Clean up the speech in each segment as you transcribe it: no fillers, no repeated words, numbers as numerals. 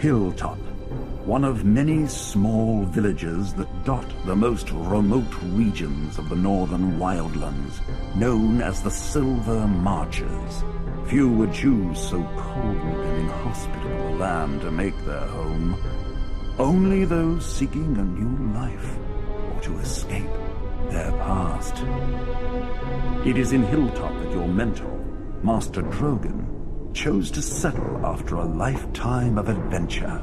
Hilltop, one of many small villages that dot the most remote regions of the northern wildlands, known as the Silver Marches. Few would choose so cold and inhospitable a land to make their home. Only those seeking a new life, or to escape their past. It is in Hilltop that your mentor, Master Drogan, chose to settle after a lifetime of adventure.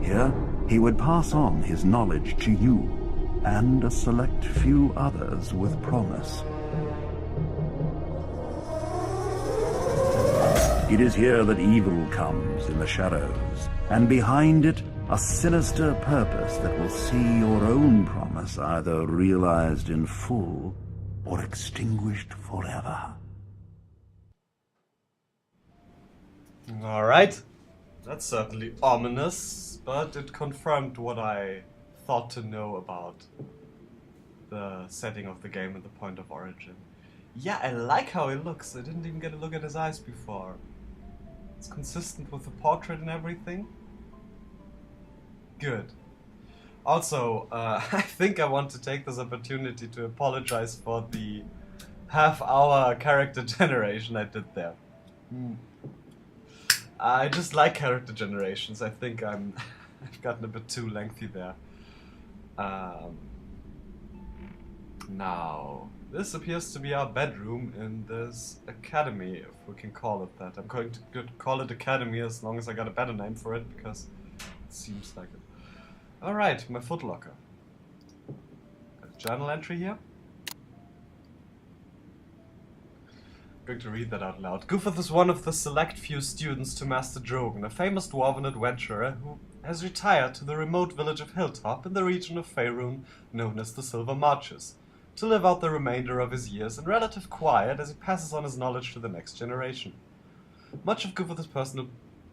Here, he would pass on his knowledge to you, and a select few others with promise. It is here that evil comes in the shadows, and behind it, a sinister purpose that will see your own promise either realized in full or extinguished forever. Alright, that's certainly ominous, but it confirmed what I thought to know about the setting of the game and the point of origin. Yeah, I like how he looks. I didn't even get a look at his eyes before. It's consistent with the portrait and everything. Good. Also, I think I want to take this opportunity to apologize for the half-hour character generation I did there. I just like character generations. I think I've gotten a bit too lengthy there. Now, this appears to be our bedroom in this academy, if we can call it that. I'm going to call it academy as long as I got a better name for it, because it seems like it. Alright, my footlocker. Got a journal entry here. I'm going to read that out loud. Goofuth is one of the select few students to Master Drogan, a famous dwarven adventurer who has retired to the remote village of Hilltop in the region of Faerun known as the Silver Marches, to live out the remainder of his years in relative quiet as he passes on his knowledge to the next generation. Much of Goofuth's personal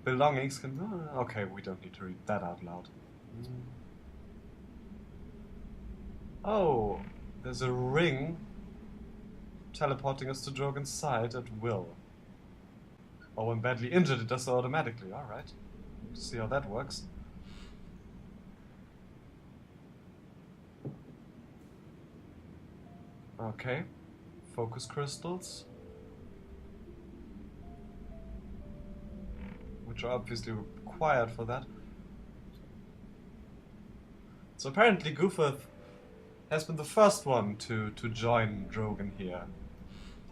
belongings can... okay, we don't need to read that out loud. Oh, there's a ring teleporting us to Drogan's side at will. Or when badly injured, it does so automatically. Alright. Let's see how that works. Okay. Focus crystals. Which are obviously required for that. So apparently Goofuth has been the first one to join Drogan here.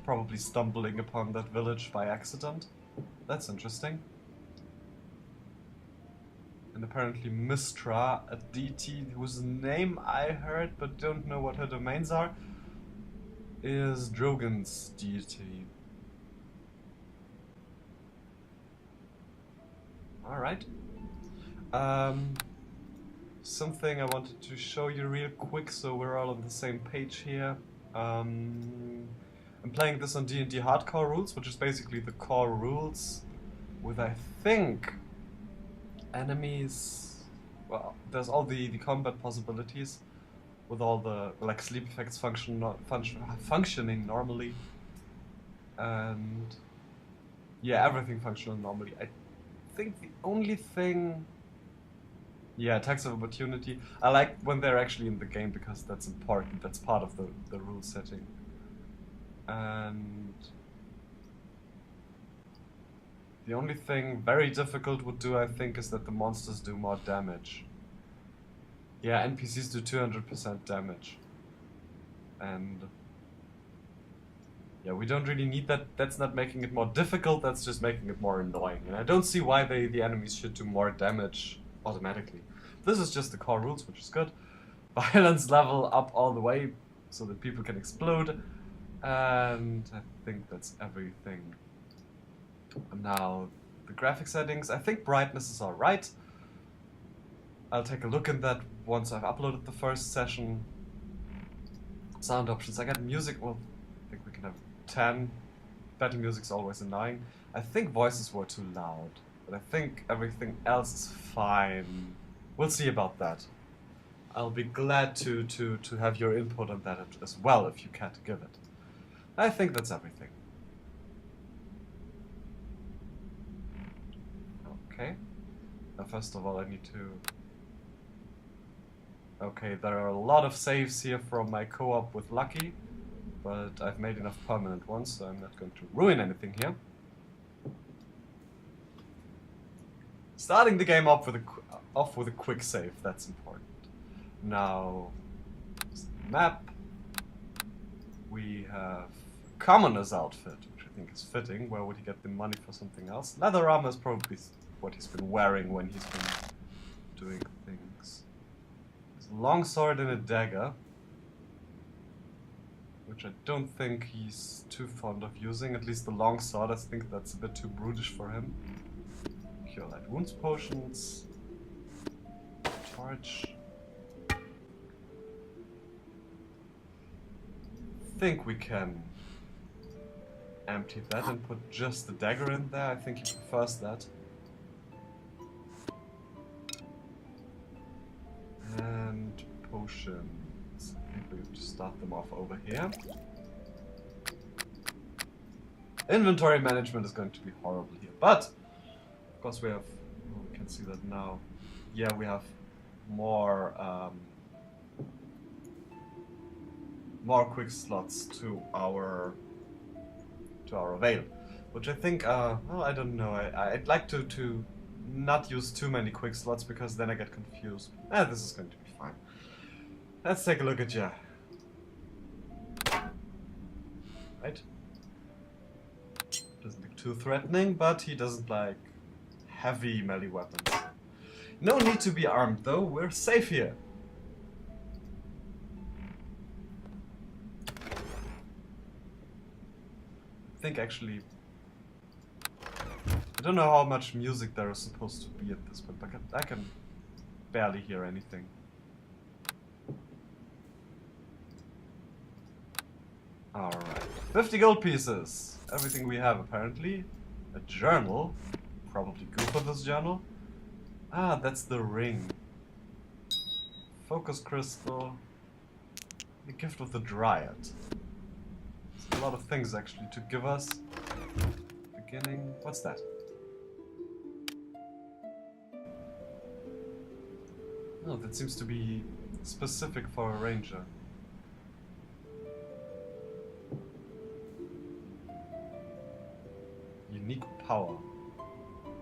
Probably stumbling upon that village by accident. That's interesting. And apparently Mistra, a deity whose name I heard but don't know what her domains are, is Drogan's deity. Alright. Something I wanted to show you real quick so we're all on the same page here. I'm playing this on D&D Hardcore rules, which is basically the core rules with, I think, enemies... Well, there's all the combat possibilities with all the, like, sleep effects functioning normally. And... yeah, everything functional normally. I think the only thing... yeah, attacks of opportunity. I like when they're actually in the game because that's important. That's part of the rule setting. And the only thing very difficult would do, I think, is that the monsters do more damage. Yeah, NPCs do 200% damage. And yeah, we don't really need that. That's not making it more difficult, that's just making it more annoying. And I don't see why the enemies should do more damage automatically. This is just the core rules, which is good. Violence level up all the way so that people can explode. And I think that's everything. Now, the graphic settings, I think brightness is alright. I'll take a look at that once I've uploaded the first session. Sound options, I got music, well, I think we can have 10. Battle music's always annoying. I think voices were too loud, but I think everything else is fine. We'll see about that. I'll be glad to have your input on that as well, if you care to give it. I think that's everything. Okay. First of all, I need to... Okay, there are a lot of saves here from my co-op with Lucky, but I've made enough permanent ones, so I'm not going to ruin anything here. Starting the game off with a quick save, that's important. Now, map. We have Commoner's outfit, which I think is fitting. Where would he get the money for something else? Leather armor is probably what he's been wearing when he's been doing things. There's a longsword and a dagger, which I don't think he's too fond of using. At least the longsword, I think that's a bit too brutish for him. Cure light wounds potions. Torch. I think we can empty that and put just the dagger in there. I think he prefers that. And potions. I think we have to start them off over here. Inventory management is going to be horrible here, but of course we have, well, we can see that now. Yeah, we have more quick slots to our veil, which I think, well, I don't know. I'd like to not use too many quick slots because then I get confused. This is going to be fine. Let's take a look at you. Right. Doesn't look too threatening, but he doesn't like heavy melee weapons. No need to be armed though, we're safe here. I think actually, I don't know how much music there is supposed to be at this point, but I can barely hear anything. Alright, 50 gold pieces. Everything we have apparently. A journal, probably Goofuth's journal. Ah, that's the ring. Focus crystal. The gift of the Dryad. There's a lot of things actually to give us. Beginning. What's that? Oh, that seems to be specific for a ranger. Unique power.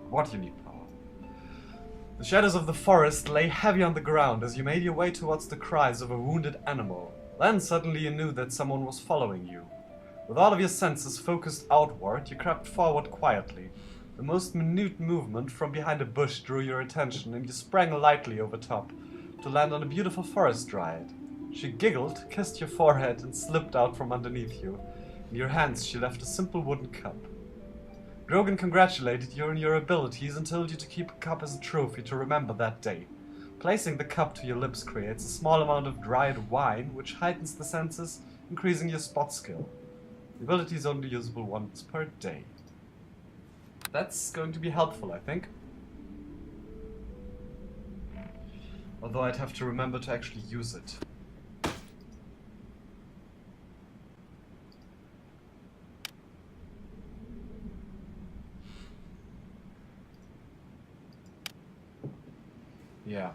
What unique power? The shadows of the forest lay heavy on the ground as you made your way towards the cries of a wounded animal. Then suddenly you knew that someone was following you. With all of your senses focused outward, you crept forward quietly. The most minute movement from behind a bush drew your attention, and you sprang lightly over top to land on a beautiful forest dryad. She giggled, kissed your forehead, and slipped out from underneath you. In your hands she left a simple wooden cup. Grogan congratulated you on your abilities and told you to keep a cup as a trophy to remember that day. Placing the cup to your lips creates a small amount of dried wine, which heightens the senses, increasing your spot skill. The ability is only usable once per day. That's going to be helpful, I think. Although I'd have to remember to actually use it. Yeah.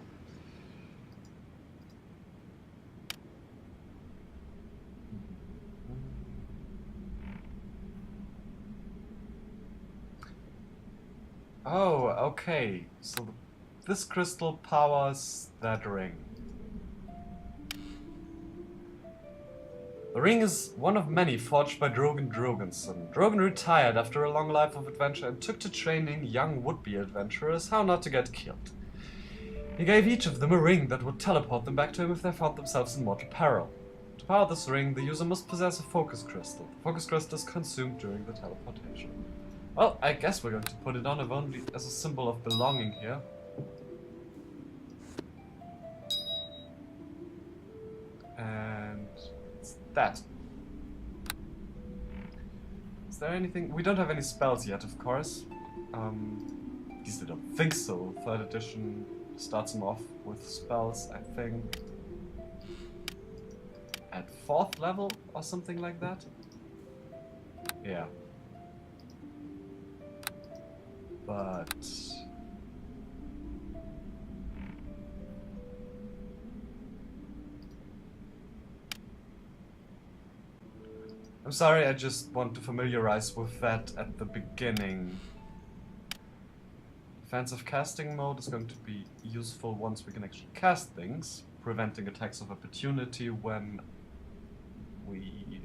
Oh, okay. So this crystal powers that ring. The ring is one of many forged by Drogan Droganson. Drogan retired after a long life of adventure and took to training young would-be adventurers how not to get killed. He gave each of them a ring that would teleport them back to him if they found themselves in mortal peril. To power this ring, the user must possess a focus crystal. The focus crystal is consumed during the teleportation. Well, I guess we're going to put it on if only as a symbol of belonging here. And it's that. Is there anything? We don't have any spells yet, of course. At least I don't think so. 3rd edition starts them off with spells, I think. At 4th level or something like that? Yeah. But I'm sorry, I just want to familiarize with that at the beginning. Defensive casting mode is going to be useful once we can actually cast things, preventing attacks of opportunity when we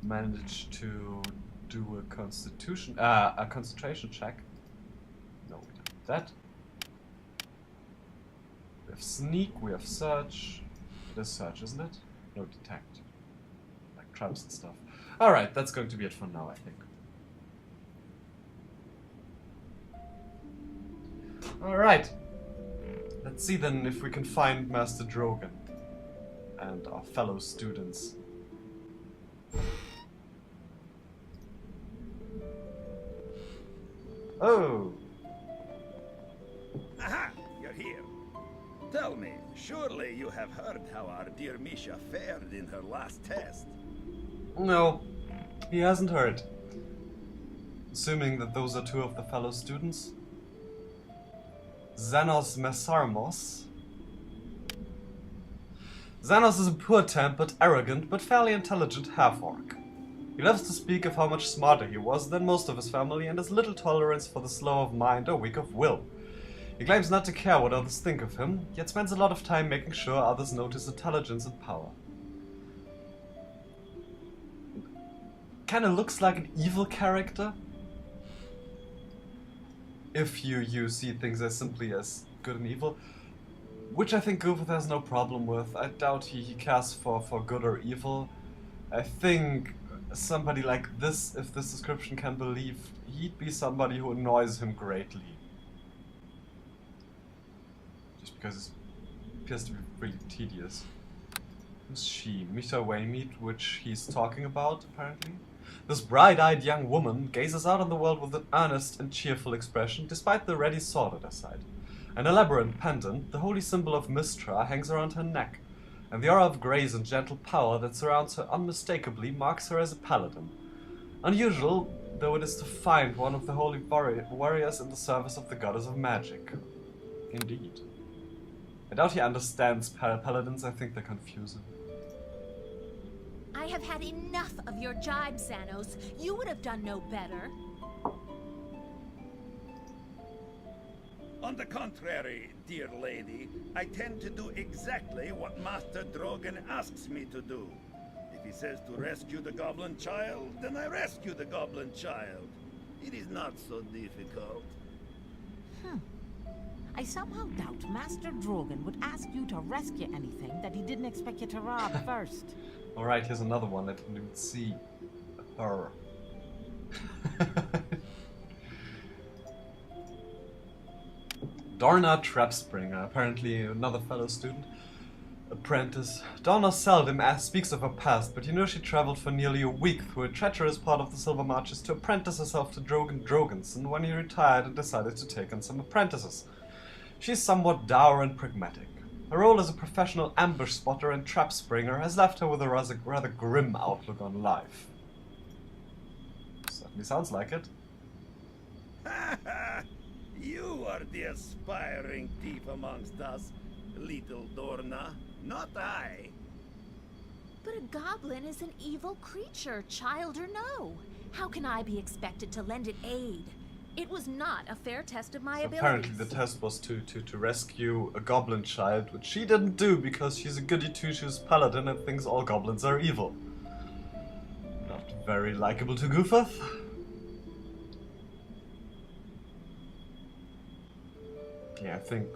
manage to do a concentration check. No, we don't do that. We have sneak, we have search. It is search, isn't it? No, detect. Like traps and stuff. Alright, that's going to be it for now, I think. Alright. Let's see then if we can find Master Drogon and our fellow students. Oh! Aha! You're here. Tell me, surely you have heard how our dear Misha fared in her last test. No, he hasn't heard. Assuming that those are two of the fellow students. Xanos Mesarmos. Xanos is a poor-tempered, arrogant, but fairly intelligent half-orc. He loves to speak of how much smarter he was than most of his family and has little tolerance for the slow of mind or weak of will. He claims not to care what others think of him, yet spends a lot of time making sure others notice intelligence and power. Kinda looks like an evil character. If you see things as simply as good and evil. Which I think Goofuth has no problem with. I doubt he cares for good or evil. I think somebody like this, if this description can be believed, he'd be somebody who annoys him greatly. Just because it appears to be really tedious. Who's she? Misha Waymeet, which he's talking about, apparently. This bright-eyed young woman gazes out on the world with an earnest and cheerful expression, despite the ready sword at her side. An elaborate pendant, the holy symbol of Mistra, hangs around her neck, and the aura of grace and gentle power that surrounds her unmistakably marks her as a paladin. Unusual though it is to find one of the holy warriors in the service of the goddess of magic. Indeed. I doubt he understands paladins, I think they confuse him. I have had enough of your jibe, Xanos. You would have done no better. On the contrary, dear lady, I tend to do exactly what Master Drogon asks me to do. If he says to rescue the goblin child, then I rescue the goblin child. It is not so difficult. I somehow doubt Master Drogon would ask you to rescue anything that he didn't expect you to rob first. Alright, here's another one. I didn't even see her. Dorna Trapspringer, apparently another fellow student. Apprentice. Dorna seldom speaks of her past, but you know she traveled for nearly a week through a treacherous part of the Silver Marches to apprentice herself to Drogon Drogonson when he retired and decided to take on some apprentices. She's somewhat dour and pragmatic. Her role as a professional ambush spotter and trap springer has left her with a rather grim outlook on life. Certainly sounds like it. Ha ha! You are the aspiring thief amongst us, little Dorna, not I. But a goblin is an evil creature, child or no. How can I be expected to lend it aid? It was not a fair test of my abilities. Apparently the test was to rescue a goblin child, which she didn't do because she's a goody two-shoes paladin and thinks all goblins are evil. Not very likable to Goofuth. Yeah, I think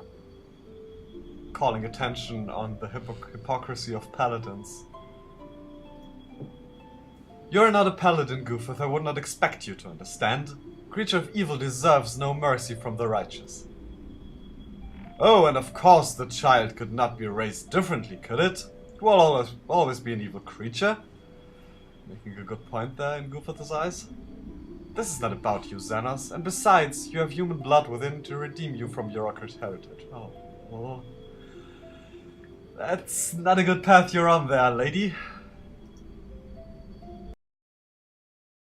calling attention on the hypocrisy of paladins. You're not a paladin, Goofuth. I would not expect you to understand. Creature of evil deserves no mercy from the righteous. Oh, and of course the child could not be raised differently, could it? It will always be an evil creature. Making a good point there in Goofuth's eyes. This is not about you, Xanos, and besides, you have human blood within to redeem you from your accursed heritage. Oh. That's not a good path you're on there, lady.